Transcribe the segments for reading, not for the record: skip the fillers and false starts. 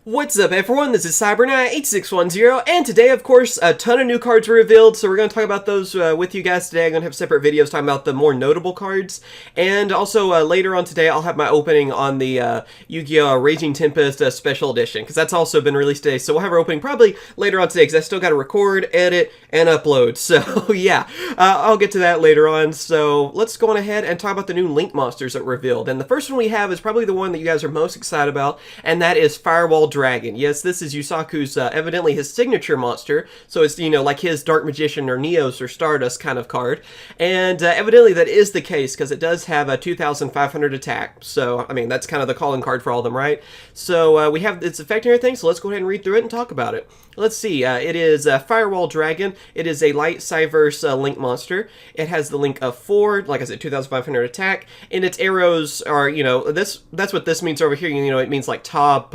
What's up everyone, this is CyberKnight8610, and today of course a ton of new cards were revealed, so we're going to talk about those with you guys today. I'm going to have separate videos talking about the more notable cards, and also later on today I'll have my opening on the Yu-Gi-Oh! Raging Tempest Special Edition, because that's also been released today, so we'll have our opening probably later on today, because I still got to record, edit, and upload, so yeah, I'll get to that later on. So let's go on ahead and talk about the new Link monsters that were revealed, and the first one we have is probably the one that you guys are most excited about, and that is Firewall Dragon. Yes, this is Yusaku's, evidently his signature monster, so it's, you know, like his Dark Magician or Neos or Stardust kind of card, and evidently that is the case, because it does have a 2,500 attack, so, I mean, that's kind of the calling card for all of them, right? So, we have its effect and everything, so let's go ahead and read through it and talk about it. Let's see, it is Firewall Dragon. It is a light Cyverse Link monster. It has the link of 4, like I said, 2,500 attack, and its arrows are, you know, that's what this means over here, you know, it means like top,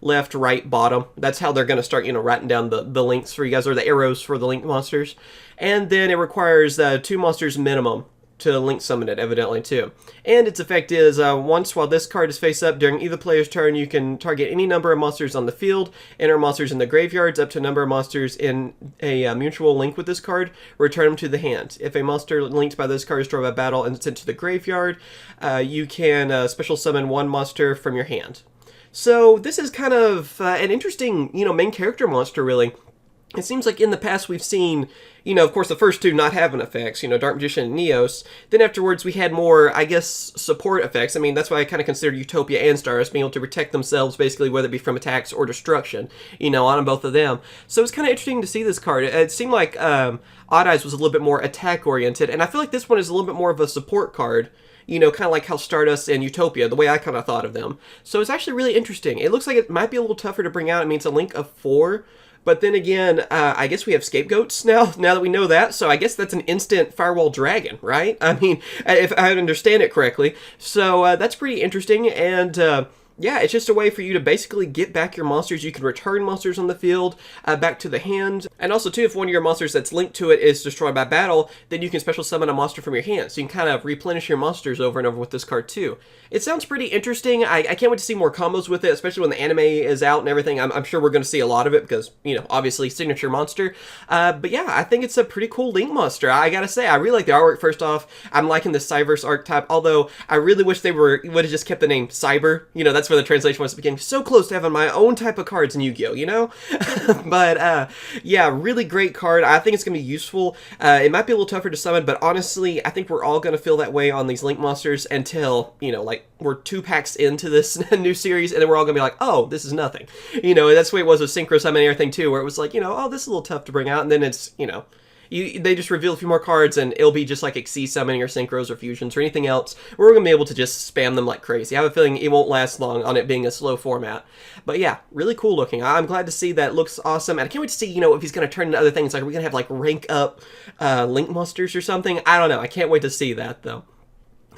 left, right, bottom. That's how they're going to start, you know, writing down the links for you guys, or the arrows for the Link monsters. And then it requires 2 monsters minimum to link summon it, evidently, too. And its effect is, once while this card is face up during either player's turn, you can target any number of monsters on the field, enter monsters in the graveyards, up to a number of monsters in a mutual link with this card, return them to the hand. If a monster linked by this card is destroyed by battle and sent to the graveyard, you can special summon 1 monster from your hand. So this is kind of an interesting, you know, main character monster, really. It seems like in the past we've seen, you know, of course the first 2 not having effects, you know, Dark Magician and Neos. Then afterwards we had more, I guess, support effects. I mean, that's why I kind of consider Utopia and Stardust being able to protect themselves, basically, whether it be from attacks or destruction, you know, on both of them. So it's kind of interesting to see this card. It seemed like Odd Eyes was a little bit more attack-oriented, and I feel like this one is a little bit more of a support card. You know, kind of like how Stardust and Utopia, the way I kind of thought of them. So it's actually really interesting. It looks like it might be a little tougher to bring out. I mean, it's a link of 4. But then again, I guess we have scapegoats now that we know that. So I guess that's an instant Firewall Dragon, right? I mean, if I understand it correctly. So that's pretty interesting. And yeah, it's just a way for you to basically get back your monsters. You can return monsters on the field back to the hand. And also, too, if one of your monsters that's linked to it is destroyed by battle, then you can special summon a monster from your hand. So you can kind of replenish your monsters over and over with this card, too. It sounds pretty interesting. I can't wait to see more combos with it, especially when the anime is out and everything. I'm sure we're going to see a lot of it because, you know, obviously signature monster. But yeah, I think it's a pretty cool Link monster. I gotta say, I really like the artwork, first off. I'm liking the Cyverse archetype, although I really wish they would have just kept the name Cyber. You know, that's where the translation was. Became so close to having my own type of cards in Yu-Gi-Oh, you know? But yeah, really great card. I think it's going to be useful. It might be a little tougher to summon, but honestly, I think we're all going to feel that way on these Link monsters until, you know, like, we're 2 packs into this new series, and then we're all going to be like, oh, this is nothing. You know, that's the way it was with Synchro Summon and everything, too, where it was like, you know, oh, this is a little tough to bring out, and then it's, you know, they just reveal a few more cards, and it'll be just like Xyz Summoning or Synchros or Fusions or anything else, where we're going to be able to just spam them like crazy. I have a feeling it won't last long on it being a slow format. But yeah, really cool looking. I'm glad to see that. It looks awesome, and I can't wait to see, you know, if he's going to turn into other things. Like, are we going to have, like, rank up Link monsters or something? I don't know. I can't wait to see that, though.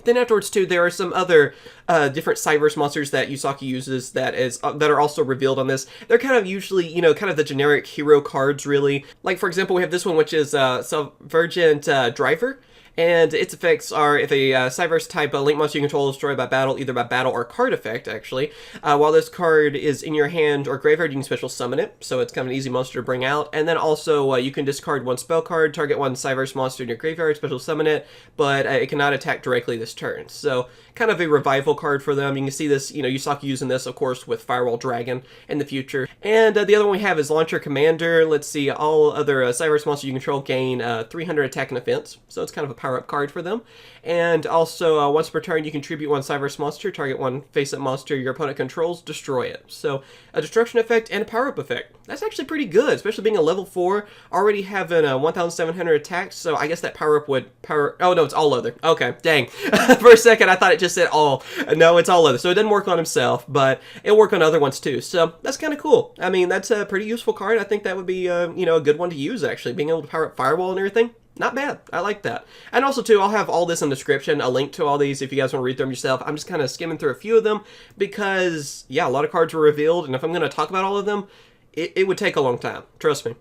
Then afterwards, too, there are some other different Cyverse monsters that Yusaku uses that are also revealed on this. They're kind of usually, you know, kind of the generic hero cards, really. Like, for example, we have this one, which is Subvergent Driver. And its effects are, if a Cyverse type Link monster you control is destroyed by battle, either by battle or card effect, actually. While this card is in your hand or graveyard, you can special summon it, so it's kind of an easy monster to bring out. And then also, you can discard 1 spell card, target 1 Cyverse monster in your graveyard, special summon it, but it cannot attack directly this turn. So, kind of a revival card for them. You can see this, you know, Yusaku using this, of course, with Firewall Dragon in the future. And the other one we have is Launcher Commander. Let's see, all other Cyverse monsters you control gain 300 attack and defense, so it's kind of a power-up card for them. And also, once per turn, you contribute 1 Cyverse monster, target 1 face-up monster your opponent controls, destroy it. So, a destruction effect and a power-up effect. That's actually pretty good, especially being a level 4, already having 1,700 attacks, so I guess that power-up would oh, no, it's all other. Okay, dang. For a second, I thought it just said all. No, it's all other. So it doesn't work on himself, but it'll work on other ones, too. So, that's kind of cool. I mean, that's a pretty useful card. I think that would be, you know, a good one to use, actually. Being able to power up Firewall and everything. Not bad. I like that. And also, too, I'll have all this in the description, a link to all these if you guys want to read through them yourself. I'm just kind of skimming through a few of them because, yeah, a lot of cards were revealed, and if I'm going to talk about all of them, it would take a long time. Trust me.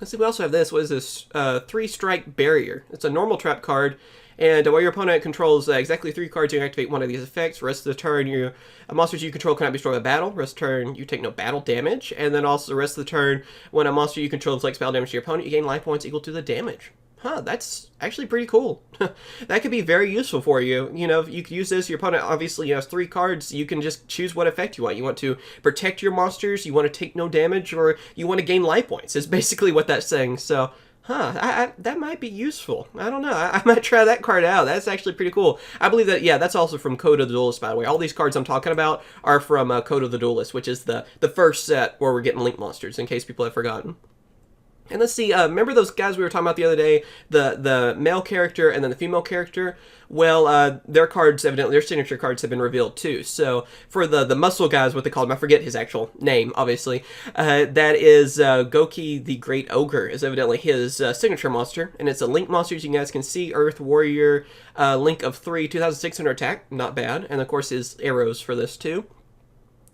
Let's see, we also have this. What is this? 3-strike barrier. It's a normal trap card. And while your opponent controls exactly 3 cards, you activate one of these effects. Rest of the turn, monsters you control cannot be destroyed by battle. Rest of the turn, you take no battle damage. And then also the rest of the turn, when a monster you control inflicts battle damage to your opponent, you gain life points equal to the damage. Huh, that's actually pretty cool. That could be very useful for you. You know, you could use this. Your opponent obviously has 3 cards. You can just choose what effect you want. You want to protect your monsters, you want to take no damage, or you want to gain life points. Is basically what that's saying. So, that might be useful. I don't know. I might try that card out. That's actually pretty cool. I believe that, yeah, that's also from Code of the Duelist, by the way. All these cards I'm talking about are from Code of the Duelist, which is the first set where we're getting Link monsters, in case people have forgotten. And let's see, remember those guys we were talking about the other day, the male character and then the female character? Well, their cards, evidently, their signature cards have been revealed too. So for the muscle guys, what they call him, I forget his actual name, obviously, that is Gouki the Great Ogre is evidently his signature monster. And it's a Link monster, as you guys can see, Earth Warrior, Link of 3, 2,600 attack, not bad. And of course his arrows for this too.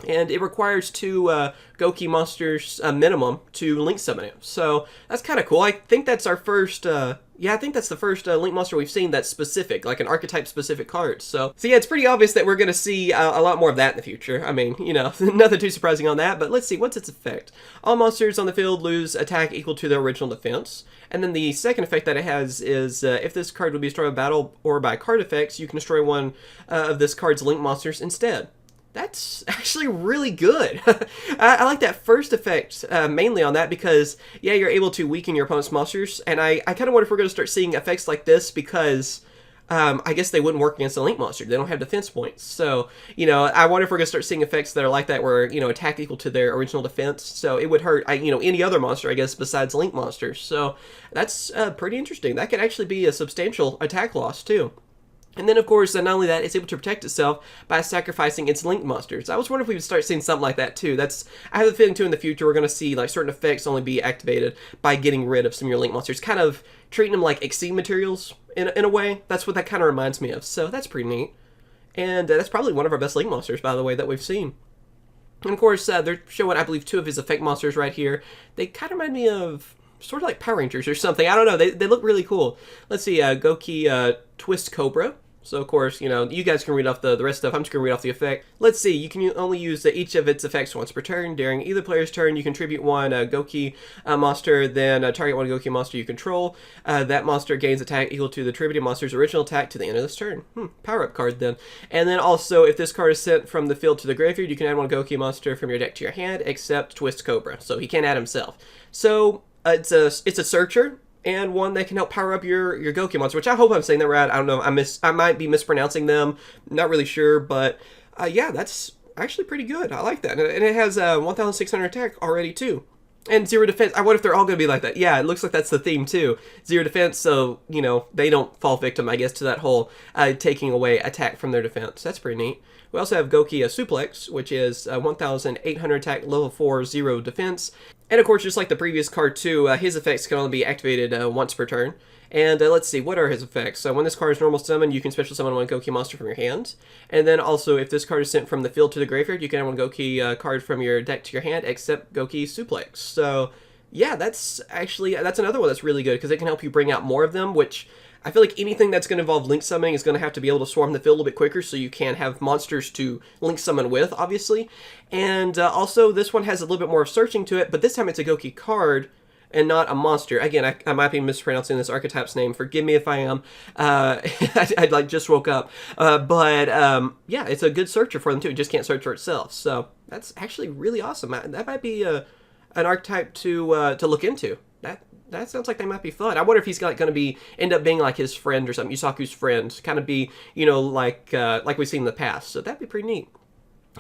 And it requires 2 Gouki monsters minimum to Link summon it. So that's kind of cool. I think that's our first, I think that's the first Link monster we've seen that's specific, like an archetype specific card. So yeah, it's pretty obvious that we're going to see a lot more of that in the future. I mean, you know, nothing too surprising on that, but let's see, what's its effect? All monsters on the field lose attack equal to their original defense. And then the second effect that it has is if this card would be destroyed by battle or by card effects, you can destroy one of this card's Link monsters instead. That's actually really good. I like that first effect mainly on that because, yeah, you're able to weaken your opponent's monsters. And I kind of wonder if we're going to start seeing effects like this because I guess they wouldn't work against a Link monster. They don't have defense points. So, you know, I wonder if we're going to start seeing effects that are like that where, you know, attack equal to their original defense. So it would hurt, you know, any other monster, I guess, besides Link monsters. So that's pretty interesting. That could actually be a substantial attack loss, too. And then, of course, not only that, it's able to protect itself by sacrificing its Link monsters. I was wondering if we would start seeing something like that, too. I have a feeling, too, in the future, we're going to see, like, certain effects only be activated by getting rid of some of your Link monsters. Kind of treating them like exceed materials, in a way. That's what that kind of reminds me of. So that's pretty neat. And that's probably one of our best Link monsters, by the way, that we've seen. And, of course, they're showing, I believe, 2 of his effect monsters right here. They kind of remind me of sort of like Power Rangers or something. I don't know. They look really cool. Let's see. Gouki Twist Cobra. So, of course, you know, you guys can read off the rest of stuff. I'm just going to read off the effect. Let's see. You can only use each of its effects once per turn. During either player's turn, you contribute 1 Gouki monster, then target 1 Gouki monster you control. That monster gains attack equal to the attributed monster's original attack to the end of this turn. Power-up card, then. And then also, if this card is sent from the field to the graveyard, you can add 1 Gouki monster from your deck to your hand, except Twist Cobra. So he can't add himself. So, it's a searcher. And one that can help power up your Gokyo monster, which I hope I'm saying that right. I don't know. I might be mispronouncing them. Not really sure, but yeah, that's actually pretty good. I like that. And it has 1,600 attack already, too. And 0 defense. I wonder if they're all going to be like that. Yeah, it looks like that's the theme, too. 0 defense, so, you know, they don't fall victim, I guess, to that whole taking away attack from their defense. That's pretty neat. We also have Gokyo Suplex, which is 1,800 attack, level 4, 0 defense. And of course, just like the previous card too, his effects can only be activated once per turn. And let's see, what are his effects? So when this card is normal summon, you can special summon 1 Gokyo monster from your hand. And then also, if this card is sent from the field to the graveyard, you can add 1 Gokyo card from your deck to your hand, except Gokyo Suplex. So yeah, that's another one that's really good, because it can help you bring out more of them, which I feel like anything that's going to involve Link summoning is going to have to be able to swarm the field a little bit quicker, so you can have monsters to Link summon with, obviously. And also, this one has a little bit more of searching to it, but this time it's a Gouki card and not a monster. Again, I might be mispronouncing this archetype's name. Forgive me if I am. I like just woke up. But yeah, it's a good searcher for them too. It just can't search for itself. So that's actually really awesome. That might be an archetype to look into. That sounds like they might be fun. I wonder if he's going to end up being like his friend or something, Yusaku's friend, kind of be, you know, like we've seen in the past. So that'd be pretty neat.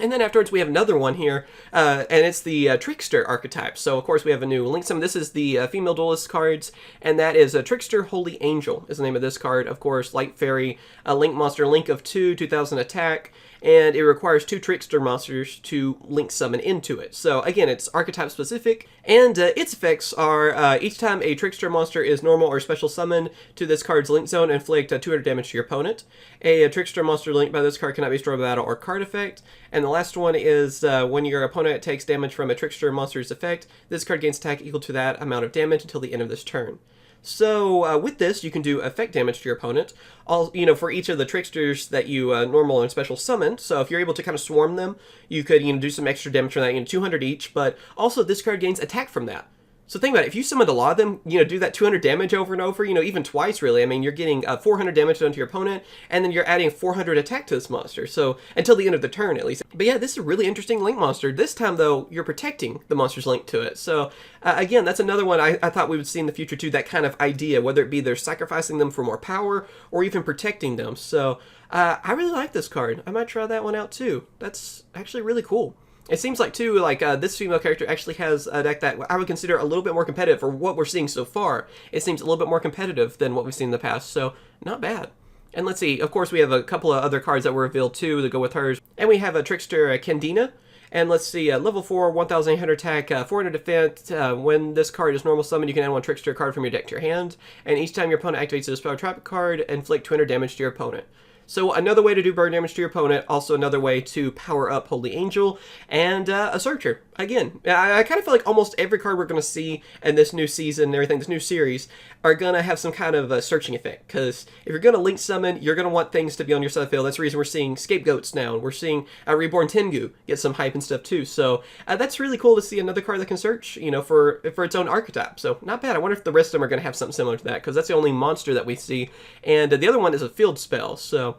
And then afterwards we have another one here, and it's the Trickster archetype. So of course we have a new Link summon. This is the female duelist cards, and that is a Trickster Holy Angel is the name of this card. Of course, Light Fairy, Link monster, Link of 2, 2,000 attack. and it requires 2 Trickster monsters to link summon into it. So again, it's archetype specific, and its effects are each time a Trickster monster is normal or special summoned to this card's link zone, inflict 200 damage to your opponent. A Trickster monster linked by this card cannot be destroyed by battle or card effect. And the last one is when your opponent takes damage from a Trickster monster's effect, this card gains attack equal to that amount of damage until the end of this turn. So with this, you can do effect damage to your opponent, for each of the Tricksters that you normal and special summon. So if you're able to kind of swarm them, you could do some extra damage from that, 200 each. But also this card gains attack from that. So think about it, if you summoned a lot of them, do that 200 damage over and over, even twice really. I mean, you're getting 400 damage done to your opponent, and then you're adding 400 attack to this monster. So until the end of the turn at least. But yeah, this is a really interesting link monster. This time though, you're protecting the monsters linked to it. So again, that's another one I thought we would see in the future too, that kind of idea, whether it be they're sacrificing them for more power or even protecting them. So I really like this card. I might try that one out too. That's actually really cool. It seems like, too, this female character actually has a deck that I would consider a little bit more competitive for what we're seeing so far. It seems a little bit more competitive than what we've seen in the past, so not bad. And let's see, of course, we have a couple of other cards that were revealed, too, that go with hers. And we have a Trickster Candina. And let's see, level 4, 1,800 attack, 400 defense. When this card is normal summon, you can add 1 Trickster card from your deck to your hand. And each time your opponent activates a spell trap card, inflict 200 damage to your opponent. So another way to do burn damage to your opponent, also another way to power up Holy Angel, and a Searcher. Again, I kind of feel like almost every card we're going to see in this new season and everything, this new series, are going to have some kind of a searching effect. Because if you're going to link summon, you're going to want things to be on your side of the field. That's the reason we're seeing Scapegoats now, and we're seeing Reborn Tengu get some hype and stuff too. So that's really cool to see another card that can search, for its own archetype. So not bad. I wonder if the rest of them are going to have something similar to that, because that's the only monster that we see. And the other one is a field spell, so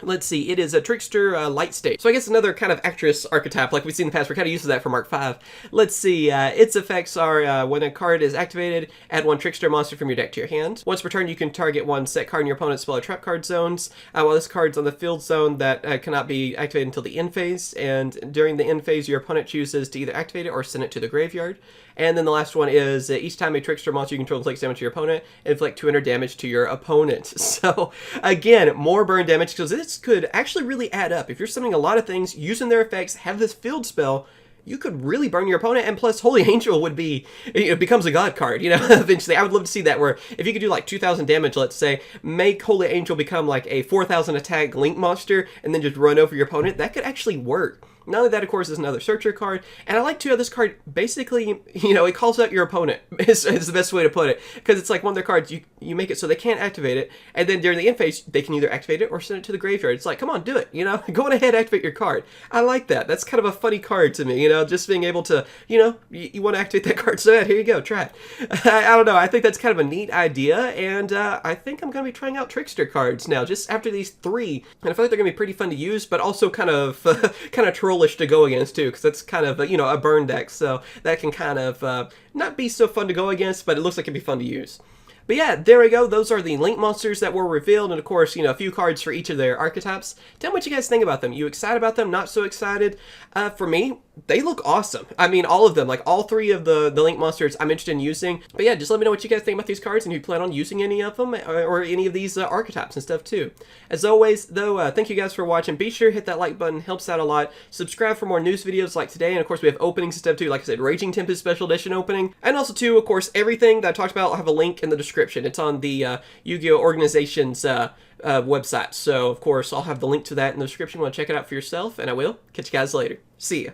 let's see, it is a Trickster Light State. So I guess another kind of actress archetype like we've seen in the past. We're kind of used to that from Mark 5. Let's see, its effects are when a card is activated, add 1 Trickster monster from your deck to your hand. Once per turn, you can target 1 set card in your opponent's spell or trap card zones. While this card's on the field zone, that cannot be activated until the end phase. And during the end phase, your opponent chooses to either activate it or send it to the graveyard. And then the last one is each time a Trickster monster you control inflicts damage to your opponent, inflict 200 damage to your opponent. So again, more burn damage, because this could actually really add up. If you're summoning a lot of things, using their effects, have this field spell, you could really burn your opponent, and plus Holy Angel would be, it becomes a god card, eventually. I would love to see that, where if you could do like 2,000 damage, let's say, make Holy Angel become like a 4,000 attack link monster, and then just run over your opponent, that could actually work. Not only that, of course, is another Searcher card, and I like too how this card basically, it calls out your opponent, is the best way to put it, because it's like one of their cards, you make it so they can't activate it, and then during the end phase, they can either activate it or send it to the graveyard. It's like, come on, do it, go on ahead, activate your card. I like that. That's kind of a funny card to me, just being able to, you want to activate that card, so yeah, here you go, try it. I don't know, I think that's kind of a neat idea, and I think I'm going to be trying out Trickster cards now, just after these 3, and I feel like they're going to be pretty fun to use, but also kind of trollish to go against too, because that's kind of a burn deck, so that can kind of not be so fun to go against, but it looks like it'd be fun to use. But yeah, there we go. Those are the link monsters that were revealed, and of course, a few cards for each of their archetypes. Tell me what you guys think about them. You excited about them? Not so excited? For me, they look awesome. I mean, all of them, like all 3 of the link monsters I'm interested in using. But yeah, just let me know what you guys think about these cards, and if you plan on using any of them, or any of these archetypes and stuff too. As always, though, thank you guys for watching. Be sure to hit that like button, helps out a lot. Subscribe for more news videos like today, and of course, we have openings and stuff too. Like I said, Raging Tempest Special Edition opening. And also too, of course, everything that I talked about, I'll have a link in the description. It's on the Yu-Gi-Oh! Organization's website. So, of course, I'll have the link to that in the description. You want to check it out for yourself, and I will. Catch you guys later. See ya.